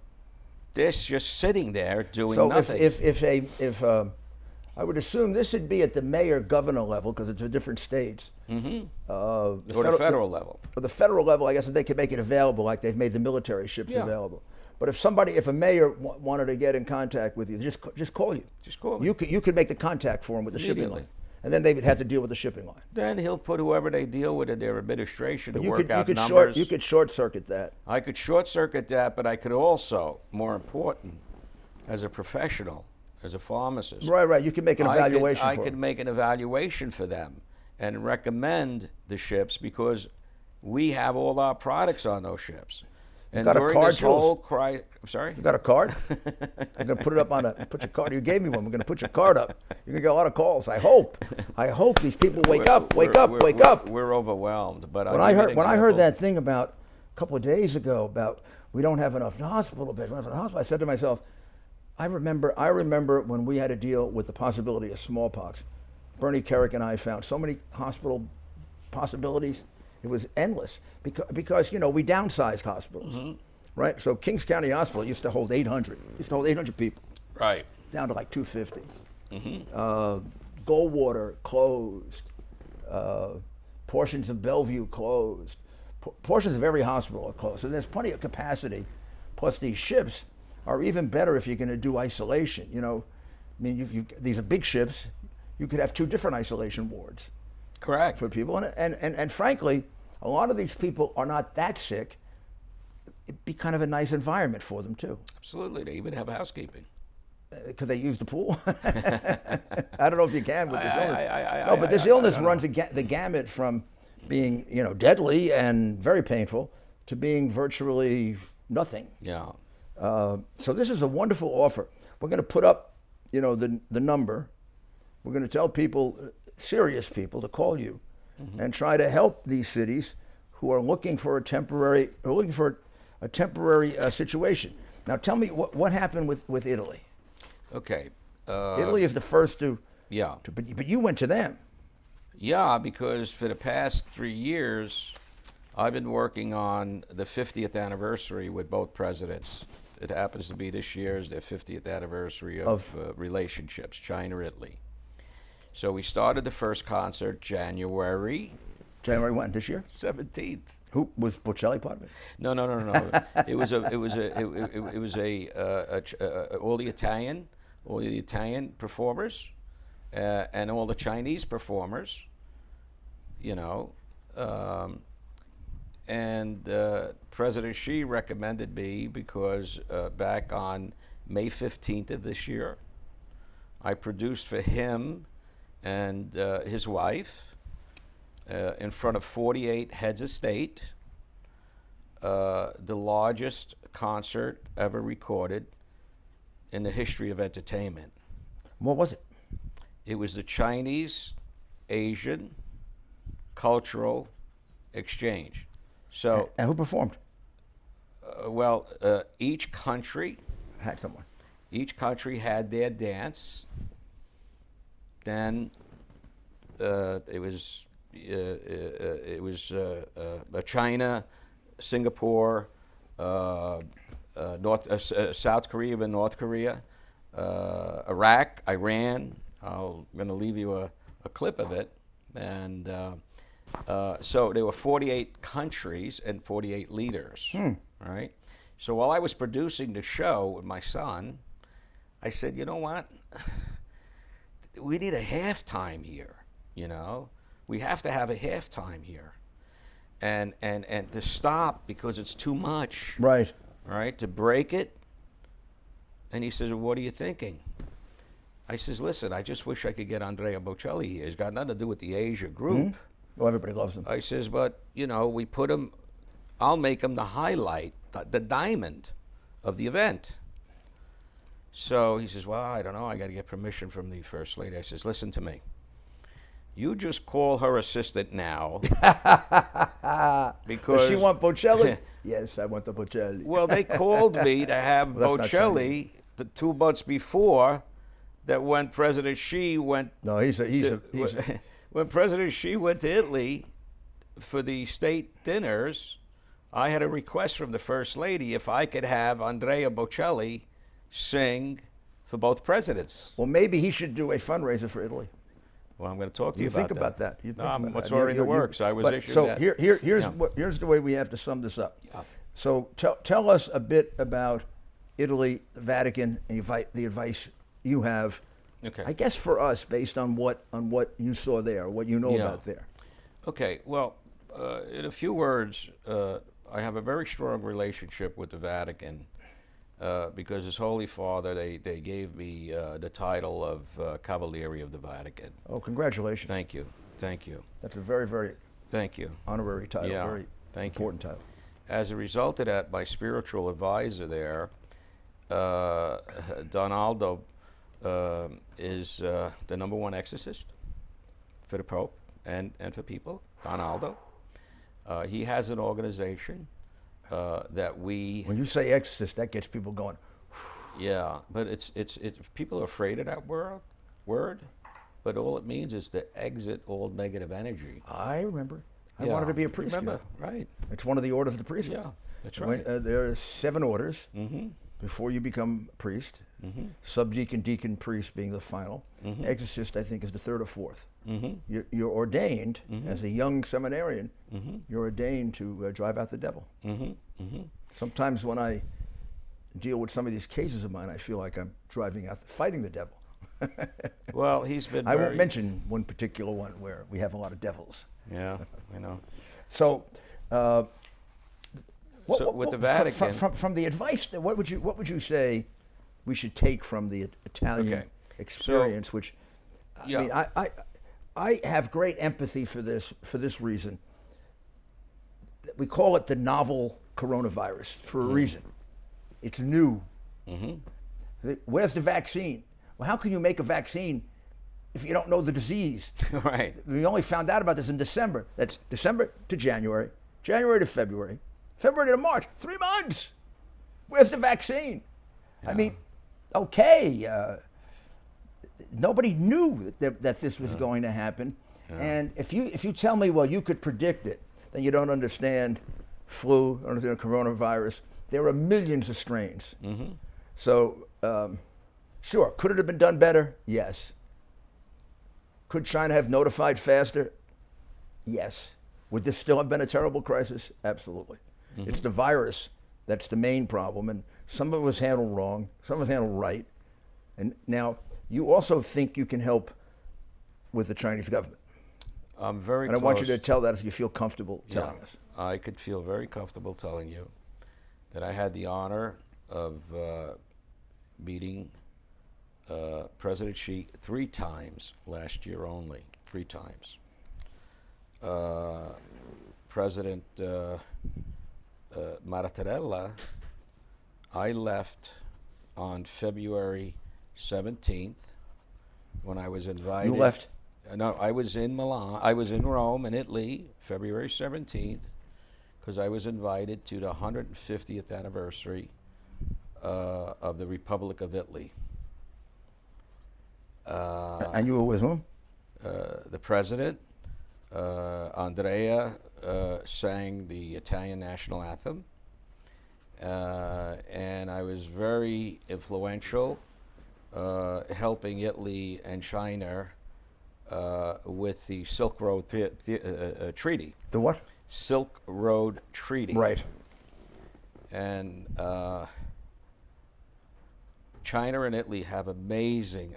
this just sitting there doing nothing. So I would assume this would be at the mayor-governor level because it's for different states. Or the federal level. For the federal level, I guess they could make it available like they've made the military ships available. But if a mayor wanted to get in contact with you, just call you. Just call me. You could make the contact for him with the shipping line. And then they would have to deal with the shipping line. Then he'll put whoever they deal with in their administration to work out numbers. You could short circuit that. I could short circuit that, but I could also, more important, as a professional, as a pharmacist. Right. You can make an evaluation I could make an evaluation for them and recommend the ships because we have all our products on those ships. And got a during card, this whole Jules? I'm sorry? You got a card? I'm going to put it up put your card. You gave me one. We're going to put your card up. You're going to get a lot of calls. I hope these people wake up. We're overwhelmed. But when I heard that thing about a couple of days ago about we don't have enough hospital beds, I said to myself, I remember when we had to deal with the possibility of smallpox. Bernie Kerrick and I found so many hospital possibilities. It was endless because we downsized hospitals, right? So Kings County Hospital used to hold 800. Used to hold 800 people. Right. Down to like 250. Goldwater closed. Portions of Bellevue closed. portions of every hospital are closed, and there's plenty of capacity. Plus, these ships are even better if you're going to do isolation. You know, I mean, these are big ships. You could have 2 different isolation wards. Correct. For people, and frankly, a lot of these people are not that sick. It'd be kind of a nice environment for them too. Absolutely. They even have housekeeping. Could they use the pool? I don't know if you can with this illness. No, but this I illness don't runs the gamut from being, deadly and very painful to being virtually nothing. Yeah. So this is a wonderful offer. We're going to put up, the number. We're going to tell people, serious people, to call you and try to help these cities who are looking for a temporary situation. Now, tell me what happened with Italy. Okay. Italy is the first to. Yeah. But you went to them. Yeah, because for the past 3 years, I've been working on the 50th anniversary with both presidents. It happens to be this year's their 50th anniversary of relationships, China-Italy. So we started the first concert January when? This year? 17th. Who was Bocelli part of it? No. It was all the Italian performers, and all the Chinese performers. And President Xi recommended me because back on May 15th of this year, I produced for him and his wife in front of 48 heads of state, the largest concert ever recorded in the history of entertainment. What was it? It was the Chinese Asian cultural exchange. So, and who performed? Each country had someone. Each country had their dance. Then it was China, Singapore, South Korea and North Korea, Iraq, Iran. I'm going to leave you a clip of it. And so there were 48 countries and 48 leaders, right? So while I was producing the show with my son, I said, you know what? We need a halftime here, We have to have a halftime here. And to stop because it's too much. Right. Right, to break it. And he says, well, what are you thinking? I says, listen, I just wish I could get Andrea Bocelli here. It's got nothing to do with the Asia group. Well, everybody loves him. I says, but, we put him, I'll make him the highlight, the diamond of the event. So he says, well, I don't know. I got to get permission from the First Lady. I says, listen to me. You just call her assistant now. Because does she want Bocelli? Yes, I want the Bocelli. Well, they called me to have Bocelli the 2 months before that when President Xi went. No, when President Xi went to Italy for the state dinners, I had a request from the First Lady if I could have Andrea Bocelli sing for both presidents. Well, maybe he should do a fundraiser for Italy. Well, I'm going to talk to you think about that. You think about that. What's already in the works. I was issued so that. Here's the way we have to sum this up. Yeah. So tell us a bit about Italy, the Vatican, and the advice you have. Okay. I guess for us, based on what you saw there, what you know about there. Okay. Well, in a few words, I have a very strong relationship with the Vatican. Because His Holy Father, they gave me the title of Cavaliere of the Vatican. Oh, congratulations. Thank you. That's a very, very honorary title, very important title. As a result of that, my spiritual advisor there, Donaldo, is the #1 exorcist for the Pope and for people, Donaldo. He has an organization that we. When you say exorcist, that gets people going. Yeah, but it's people are afraid of that word, but all it means is to exit all negative energy. I remember. I wanted to be a priest. Remember, right? It's one of the orders of the priesthood. Yeah, that's right. There are 7 orders before you become a priest. subdeacon, deacon, priest being the final. Exorcist, I think, is the third or fourth. You're ordained as a young seminarian. You're ordained to drive out the devil. Sometimes when I deal with some of these cases of mine, I feel like I'm fighting the devil. Well, he's been. I won't mention one particular one where we have a lot of devils. Yeah, I know. So, with the Vatican, from the advice, what would you say we should take from the Italian experience? Which, I mean, I have great empathy for this reason. We call it the novel coronavirus for a reason. It's new. Where's the vaccine? Well, how can you make a vaccine if you don't know the disease? Right. We only found out about this in December. That's December to January, January to February, February to March. 3 months. Where's the vaccine? Yeah. I mean, okay. Nobody knew that this was going to happen. Yeah. And if you tell me, well, you could predict it, then you don't understand flu, don't understand coronavirus. There are millions of strains. So, sure, could it have been done better? Yes. Could China have notified faster? Yes. Would this still have been a terrible crisis? Absolutely. It's the virus that's the main problem, and some of it was handled wrong, some of it was handled right. And now, you also think you can help with the Chinese government. I'm very And I close. want you to tell that if you feel comfortable telling us. I could feel very comfortable telling you that I had the honor of meeting President Xi 3 times last year only, 3 times. President Mattarella, I left on February 17th when I was invited. You left? No, I was in Milan. I was in Rome in Italy, February 17th, because I was invited to the 150th anniversary of the Republic of Italy. And you were with whom? The president, Andrea, sang the Italian national anthem, and I was very influential, helping Italy and China with the Silk Road Treaty. The what? Silk Road Treaty. Right. And China and Italy have amazing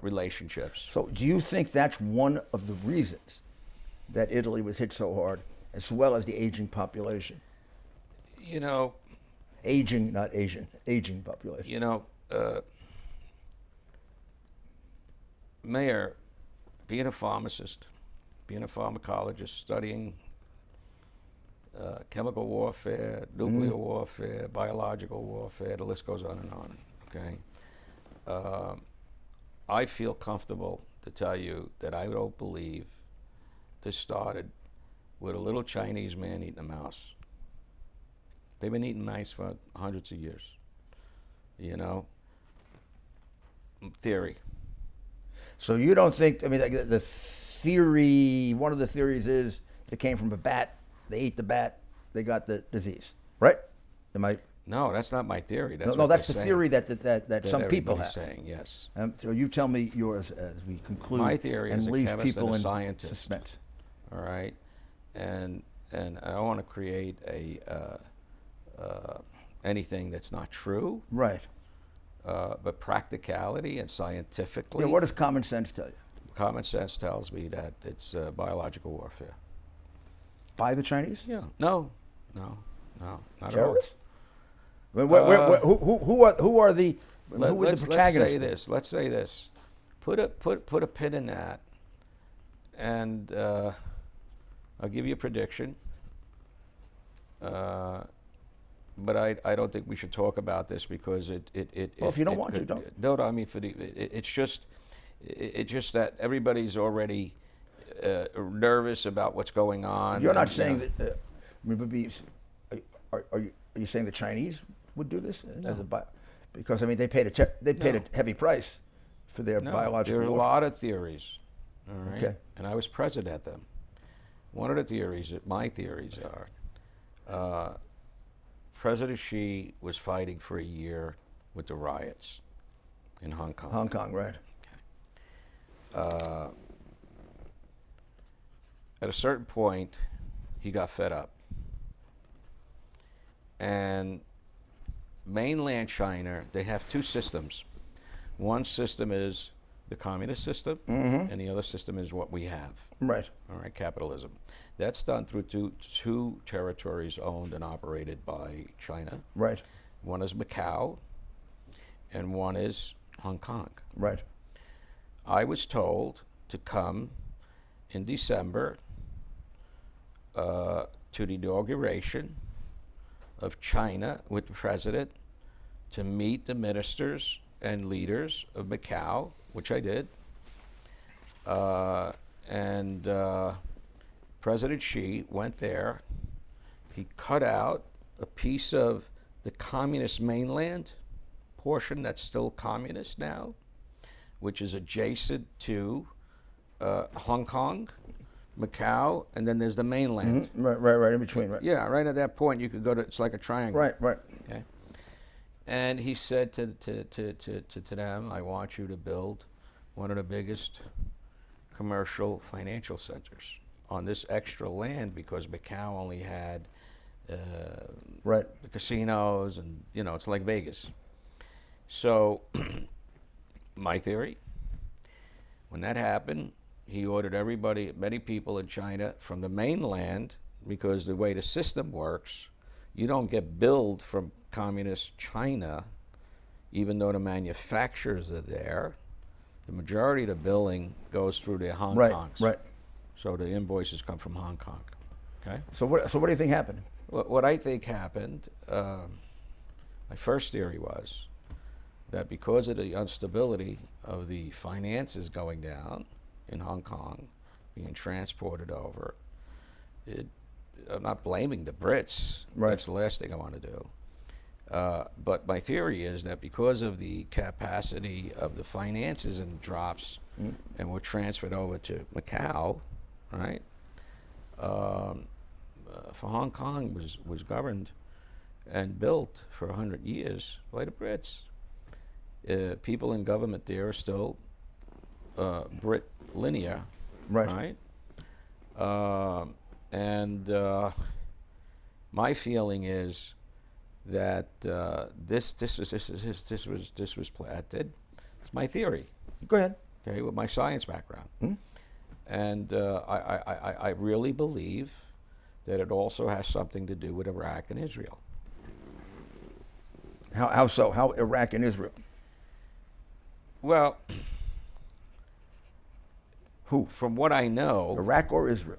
relationships. So do you think that's one of the reasons that Italy was hit so hard, as well as the aging population? You know, aging, not Asian, aging population. You know, Mayor, being a pharmacist, being a pharmacologist, studying chemical warfare, nuclear warfare, biological warfare, the list goes on and on, okay? I feel comfortable to tell you that I don't believe this started with a little Chinese man eating a mouse. They've been eating mice for hundreds of years, you know? Theory. So you don't think, I mean, the theory, one of the theories is it came from a bat, they ate the bat, they got the disease, right? Am I? No, that's not my theory. That's no, that's the saying. theory that some people have. Saying, yes. So you tell me yours as we conclude. My theory and is leave a chemist people and a in scientist. suspense. All right, and I want to create anything that's not true. Right. But practicality and scientifically. Yeah, what does common sense tell you? Common sense tells me that it's biological warfare. By the Chinese? Yeah. No, not terrorists? Who are the protagonists? Let's say this. Put a pin in that, and I'll give you a prediction. But I don't think we should talk about this because it. Well, if you don't want to, don't. No, I mean it's just that everybody's already nervous about what's going on. You're not saying that. Are you saying the Chinese would do this as a because I mean they paid a heavy price for their biological. There are a lot of theories, all right. Okay. And I was present at them. One of the theories, my theories are. President Xi was fighting for a year with the riots in Hong Kong. Hong Kong, right. At a certain point, he got fed up. And mainland China, they have two systems. One system is the communist system, and the other system is what we have. Right. All right, capitalism. That's done through two territories owned and operated by China. Right. One is Macau, and one is Hong Kong. Right. I was told to come in December to the inauguration of China with the president to meet the ministers and leaders of Macau, which I did. And President Xi went there. He cut out a piece of the communist mainland portion that's still communist now, which is adjacent to Hong Kong, Macau, and then there's the mainland. Right in between, right. Yeah, right at that point you could go to, it's like a triangle. Right. Okay. And he said to them, I want you to build one of the biggest commercial financial centers on this extra land, because Macau only had right. the casinos, and it's like Vegas. So my theory, when that happened, he ordered many people in China from the mainland, because the way the system works, you don't get billed from communist China, even though the manufacturers are there. The majority of the billing goes through the Hong Kongs. Right. So the invoices come from Hong Kong. Okay. So what do you think happened? What I think happened, my first theory was that because of the instability of the finances going down in Hong Kong, being transported over, I'm not blaming the Brits. Right. That's the last thing I want to do. But my theory is that because of the capacity of the finances and drops, and were transferred over to Macau, right? For Hong Kong was governed and built for 100 years by the Brits. People in government there are still Brit linear, Right. And my feeling is that this was planted. It's my theory. Go ahead. Okay, with my science background, and I really believe that it also has something to do with Iraq and Israel. How so? How Iraq and Israel? Well, Who? from what I know, Iraq or Israel?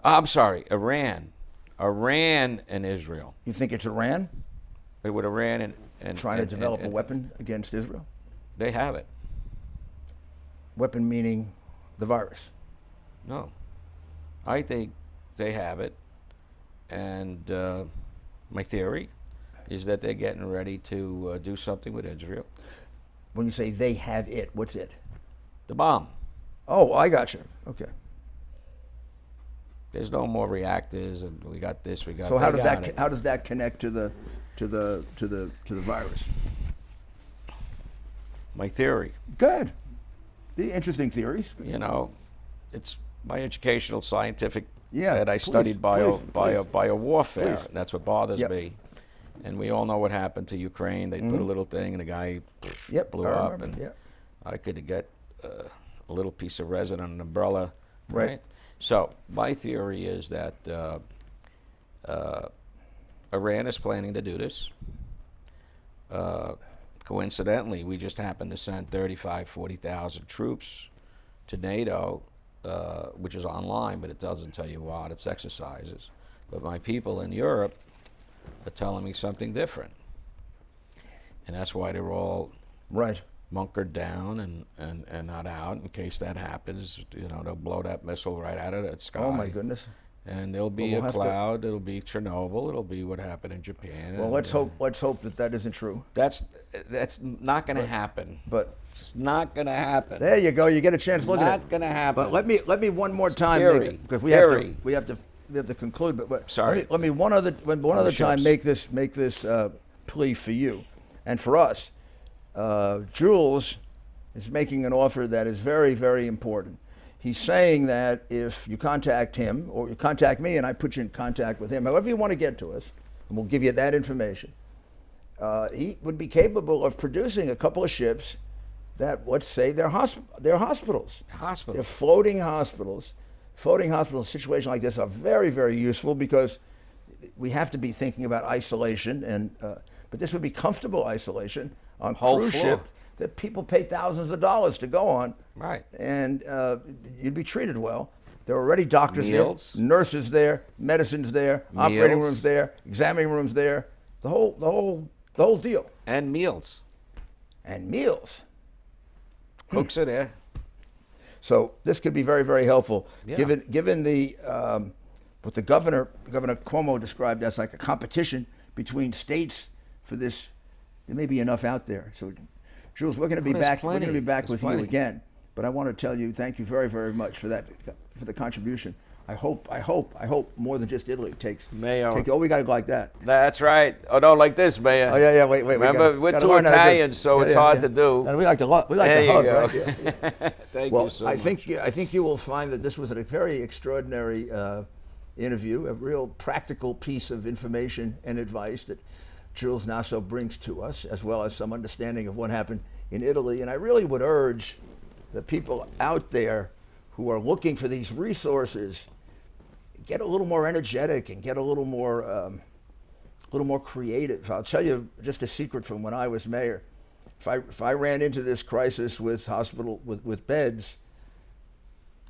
I'm sorry, Iran and Israel. You think it's Iran With Iran and trying to and- develop and- a weapon against Israel? They have it. Weapon meaning the virus. No, I think they have it, and my theory is that they're getting ready to do something with Israel. When you say they have it, what's it? The bomb. Oh, I got you. Okay. There's no more reactors, and we got this. We got. So how they does got that it. how does that connect to the virus? My theory. Good. The interesting theories. It's my educational scientific. Yeah, that I please, studied bio warfare. Please. That's what bothers Yep. me. And we all know what happened to Ukraine. They put a little thing, and the guy Yep. blew I up, remember, and yep. I could get a little piece of resin on an umbrella. Right. So my theory is that Iran is planning to do this. Coincidentally, we just happened to send 40,000 troops to NATO, which is online, but it doesn't tell you what. It's exercises. But my people in Europe are telling me something different. And that's why they're all Right. bunkered down and not out in case that happens. They'll blow that missile right out of the sky. Oh my goodness. And there'll be Well, a we'll have to- cloud. It'll be Chernobyl. It'll be what happened in Japan. Well, and, let's hope that isn't true. That's not going to happen. But It's not going to happen. there you go. You get a chance to look at it. Not going to happen. But let me one more time Scary. because we Scary. have to have to conclude. But Sorry. let me one other time make this plea for you and for us. Jules is making an offer that is very, very important. He's saying that if you contact him or you contact me and I put you in contact with him, however you want to get to us, and we'll give you that information, he would be capable of producing a couple of ships that, let's say, they're hospitals. They're floating hospitals. Floating hospitals, a situation like this are very, very useful because we have to be thinking about isolation, but this would be comfortable isolation on cruise ship that people pay thousands of dollars to go on. Right. And you'd be treated well. There are already doctors Meals. there, nurses there, medicines there, operating rooms there, examining rooms there, the whole deal. And meals. And meals. Cooks are there. So this could be very, very helpful, Yeah. given the what the Governor Cuomo described as like a competition between states for this. There may be enough out there. So, Jules, we're going to be back. We're going to be back with you again. But I want to tell you, thank you very, very much for that, for the contribution. I hope more than just Italy takes. Mayo. We got to go like that. That's right. Oh no, like this, Mayor. Oh yeah, wait. Remember, we're two Italians, so it's hard to do. And we like to hug, There you go. right? Yeah. Thank Well, you so I much. think you will find that this was a very extraordinary interview, a real practical piece of information and advice that Jules Nasso brings to us, as well as some understanding of what happened in Italy. And I really would urge the people out there who are looking for these resources, get a little more energetic and get a little more creative. I'll tell you just a secret from when I was mayor. If I ran into this crisis with with beds,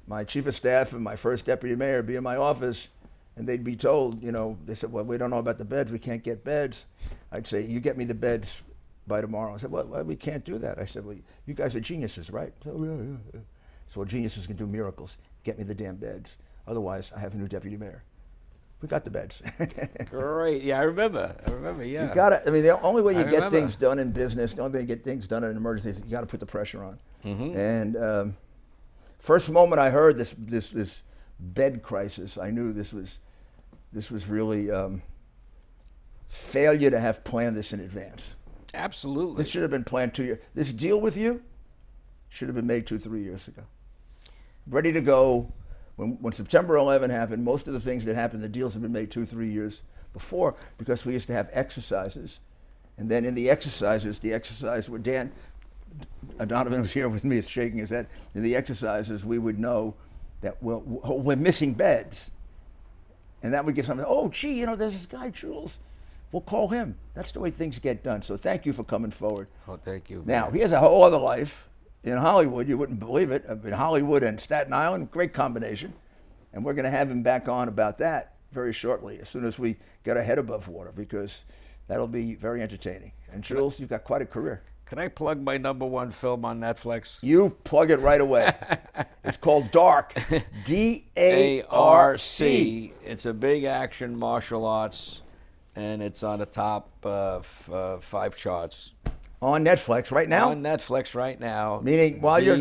my chief of staff and my first deputy mayor would be in my office, and they'd be told, they said, well, we don't know about the beds, we can't get beds. I'd say, you get me the beds by tomorrow. I said, well, we can't do that. I said, well, you guys are geniuses, right? So, yeah. So geniuses can do miracles. Get me the damn beds. Otherwise, I have a new deputy mayor. We got the beds. Great. Yeah, I remember. Yeah. You got it. I mean, the only way you I get remember. things done in business, the only way you get things done in an emergency is you got to put the pressure on. Mm-hmm. And first moment I heard this bed crisis, I knew this was really failure to have planned this in advance. Absolutely. This should have been planned 2 years. This deal with you should have been made 2-3 years ago. Ready to go. When September 11 happened, most of the things that happened, the deals have been made 2-3 years before, because we used to have exercises. And then in the exercise where Dan Donovan was here with me, shaking his head. In the exercises, we would know that we're missing beds. And that would give something, oh, gee, there's this guy, Jules. We'll call him. That's the way things get done. So thank you for coming forward. Oh, thank you. Now, he has a whole other life in Hollywood. You wouldn't believe it. In Hollywood and Staten Island, great combination. And we're going to have him back on about that very shortly, as soon as we get our head above water, because that'll be very entertaining. And Jules, you've got quite a career. Can I plug my #1 film on Netflix? You plug it right away. It's called Dark. D-A-R-C. It's a big action martial arts, and it's on the top 5 charts. On Netflix right now? On Netflix right now. Meaning while you're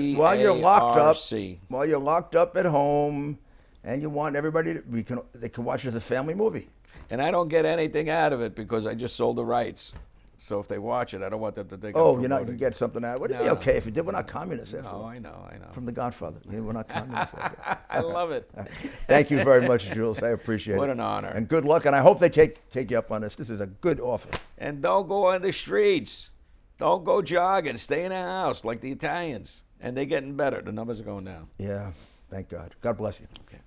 locked up, D-A-R-C. while you're locked up at home, and you want everybody they can watch it as a family movie. And I don't get anything out of it because I just sold the rights. So if they watch it, I don't want them to think I'm Oh, you're not promoting. going to get something out. Would it be No. okay if you did? We're not communists. After No, all. I know. From The Godfather. We're not communists. I love it. Thank you very much, Jules. I appreciate it. What an honor. And good luck. And I hope they take you up on this. This is a good offer. And don't go on the streets. Don't go jogging. Stay in the house like the Italians. And they're getting better. The numbers are going down. Yeah, thank God. God bless you. Okay.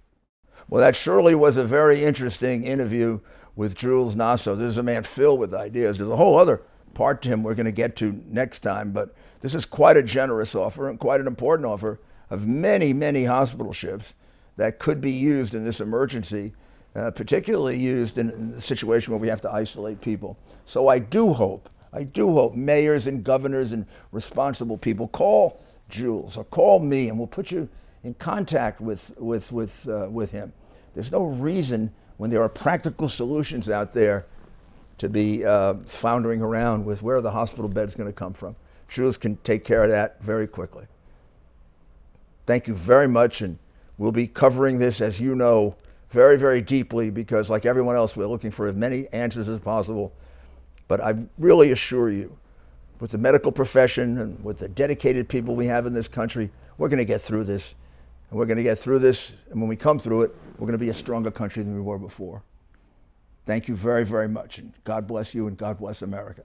Well, that surely was a very interesting interview with Jules Nasso. This is a man filled with ideas. There's a whole other part to him we're going to get to next time, but this is quite a generous offer and quite an important offer of many, many hospital ships that could be used in this emergency, particularly used in the situation where we have to isolate people. So I do hope mayors and governors and responsible people call Jules or call me, and we'll put you in contact with him. There's no reason, when there are practical solutions out there, to be floundering around with where the hospital bed is going to come from. Jules can take care of that very quickly. Thank you very much, and we'll be covering this, as you know, very, very deeply because, like everyone else, we're looking for as many answers as possible. But I really assure you, with the medical profession and with the dedicated people we have in this country, we're going to get through this. And we're going to get through this. And when we come through it, we're going to be a stronger country than we were before. Thank you very, very much. And God bless you and God bless America.